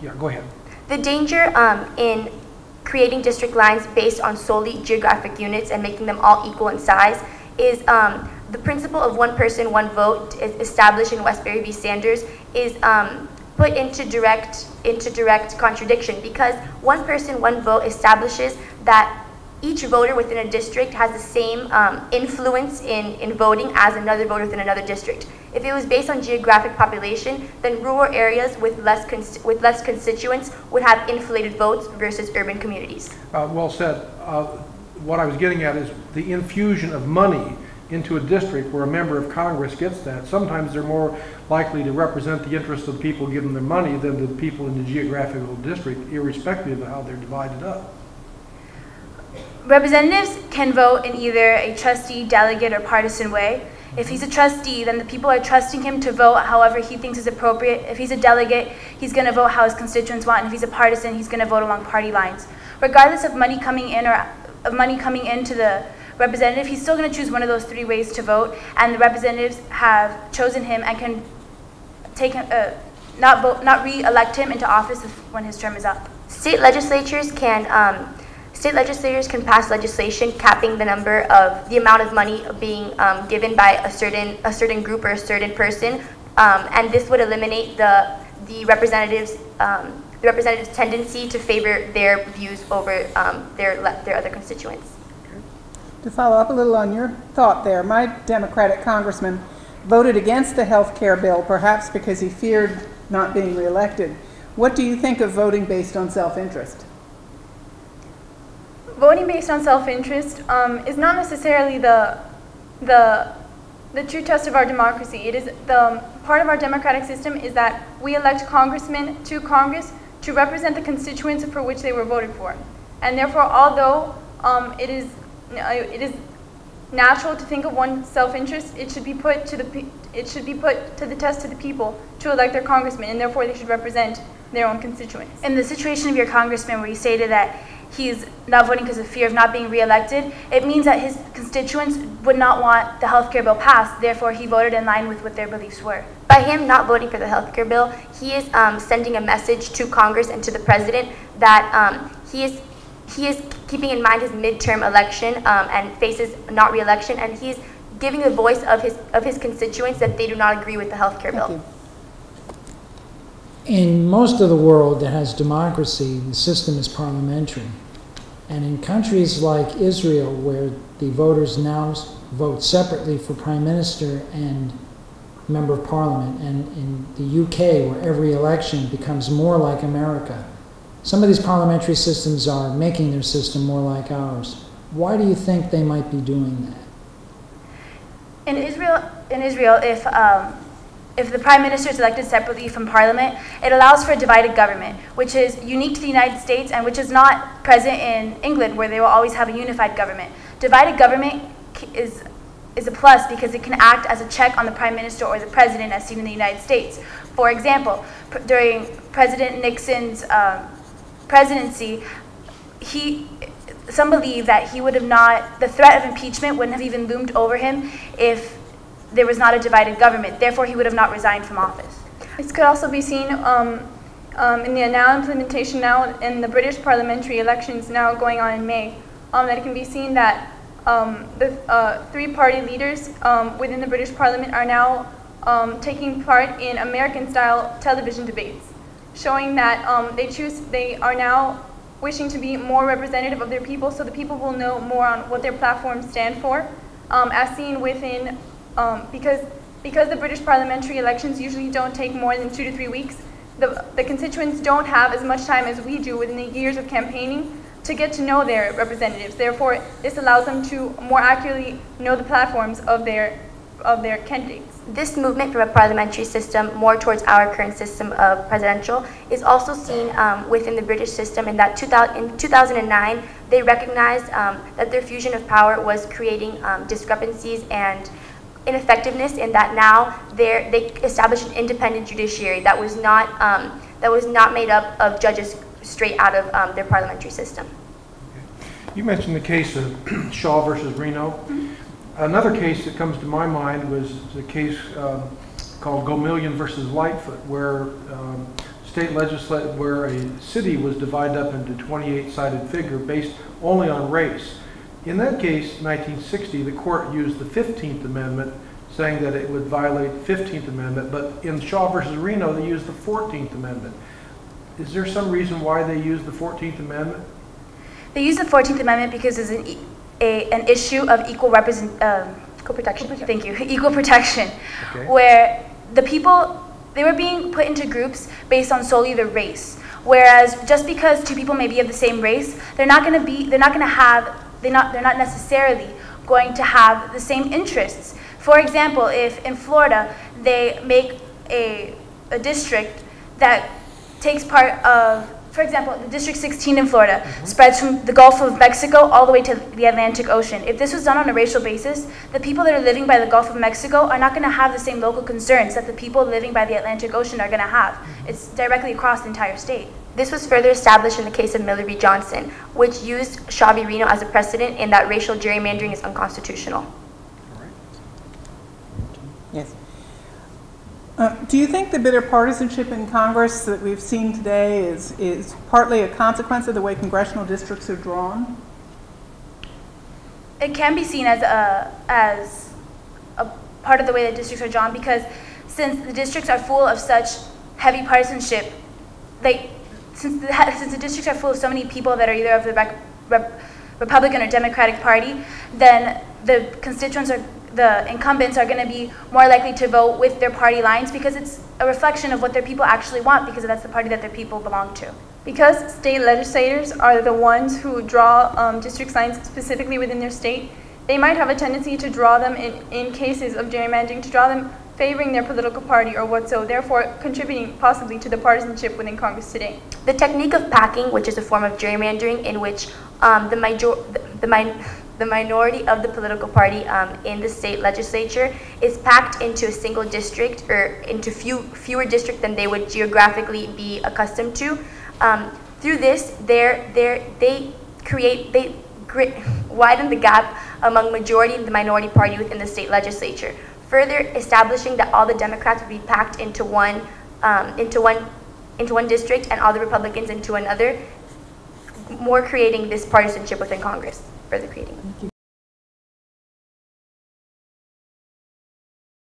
Yeah, go ahead. The danger in creating district lines based on solely geographic units and making them all equal in size is the principle of one person, one vote established in Westbury v. Sanders is put into direct contradiction, because one person, one vote establishes that each voter within a district has the same influence in voting as another voter within another district. If it was based on geographic population, then rural areas with less constituents would have inflated votes versus urban communities. Well said. What I was getting at is the infusion of money into a district where a member of Congress gets that. Sometimes they're more likely to represent the interests of the people giving them money than the people in the geographical district, irrespective of how they're divided up. Representatives can vote in either a trustee, delegate, or partisan way. If he's a trustee, then the people are trusting him to vote however he thinks is appropriate. If he's a delegate, he's going to vote how his constituents want. And if he's a partisan, he's going to vote along party lines. Regardless of money coming in or of money coming into the representative, he's still going to choose one of those three ways to vote. And the representatives have chosen him and can take him, not re-elect him into office when his term is up. State legislators can pass legislation capping the amount of money being given by a certain group or a certain person, and this would eliminate the representatives' tendency to favor their views over their other constituents. To follow up a little on your thought there, my Democratic congressman voted against the health care bill, perhaps because he feared not being reelected. What do you think of voting based on self-interest? Voting based on self-interest is not necessarily the true test of our democracy. It is the part of our democratic system is that we elect congressmen to Congress to represent the constituents for which they were voted for, and therefore, although it is natural to think of one's self-interest, it should be put to the test to the people to elect their congressmen, and therefore they should represent their own constituents. In the situation of your congressman, where you stated that he's not voting because of fear of not being reelected, it means that his constituents would not want the health care bill passed, therefore he voted in line with what their beliefs were. By him not voting for the health care bill, he is sending a message to Congress and to the president that he is keeping in mind his midterm election and faces not re-election, and he's giving the voice of his constituents that they do not agree with the health care bill. In most of the world that has democracy, the system is parliamentary. And in countries like Israel, where the voters now vote separately for prime minister and member of parliament, and in the UK, where every election becomes more like America, some of these parliamentary systems are making their system more like ours. Why do you think they might be doing that? In Israel, if the prime minister is elected separately from parliament, it allows for a divided government, which is unique to the United States and which is not present in England, where they will always have a unified government. Divided government is a plus because it can act as a check on the prime minister or the president, as seen in the United States. For example, during President Nixon's presidency, some believe that he would have not, the threat of impeachment wouldn't have even loomed over him if there was not a divided government. Therefore, he would have not resigned from office. This could also be seen in the now implementation now in the British parliamentary elections now going on in May. That it can be seen that the three-party leaders within the British Parliament are now taking part in American-style television debates, showing that they are now wishing to be more representative of their people, so the people will know more on what their platforms stand for, as seen within. Because the British parliamentary elections usually don't take more than 2 to 3 weeks, the constituents don't have as much time as we do within the years of campaigning to get to know their representatives. Therefore, this allows them to more accurately know the platforms of their candidates. This movement from a parliamentary system more towards our current system of presidential is also seen within the British system in that in 2009 they recognized that their fusion of power was creating discrepancies and ineffectiveness, in that now they established an independent judiciary that was not made up of judges straight out of their parliamentary system. You mentioned the case of Shaw versus Reno. Mm-hmm. Another case that comes to my mind was the case called Gomillion versus Lightfoot, where state legislature, where a city was divided up into 28-sided figure based only on race. In that case, 1960, the court used the 15th Amendment, saying that it would violate the 15th Amendment, but in Shaw versus Reno, they used the 14th Amendment. Is there some reason why they used the 14th Amendment? They use the 14th Amendment because it's an issue of equal protection. Thank you. Equal protection, Okay. where the people, they were being put into groups based on solely their race. Whereas just because two people may be of the same race, they're not necessarily going to have the same interests. For example, if in Florida they make a district that takes part of, for example, the District 16 in Florida spreads from the Gulf of Mexico all the way to the Atlantic Ocean. If this was done on a racial basis, the people that are living by the Gulf of Mexico are not going to have the same local concerns that the people living by the Atlantic Ocean are going to have. It's directly across the entire state. This was further established in the case of Miller v. Johnson, which used Shaw v. Reno as a precedent in that racial gerrymandering is unconstitutional. Yes. Do you think the bitter partisanship in Congress that we've seen today is partly a consequence of the way congressional districts are drawn? It can be seen as a part of the way that districts are drawn, because since the districts are full of such heavy partisanship, since the districts are full of so many people that are either of the Republican or Democratic Party, then the constituents are, the incumbents are going to be more likely to vote with their party lines, because it's a reflection of what their people actually want, because that's the party that their people belong to. Because state legislators are the ones who draw district lines specifically within their state, they might have a tendency to draw them in cases of gerrymandering, to draw them favoring their political party or what so, therefore contributing possibly to the partisanship within Congress today. The technique of packing, which is a form of gerrymandering in which the minority of the political party in the state legislature is packed into a single district or into fewer districts than they would geographically be accustomed to. Through this, they widen the gap among majority and the minority party within the state legislature, further establishing that all the Democrats would be packed into one district and all the Republicans into another, more creating this partisanship within Congress, further creating. Thank you.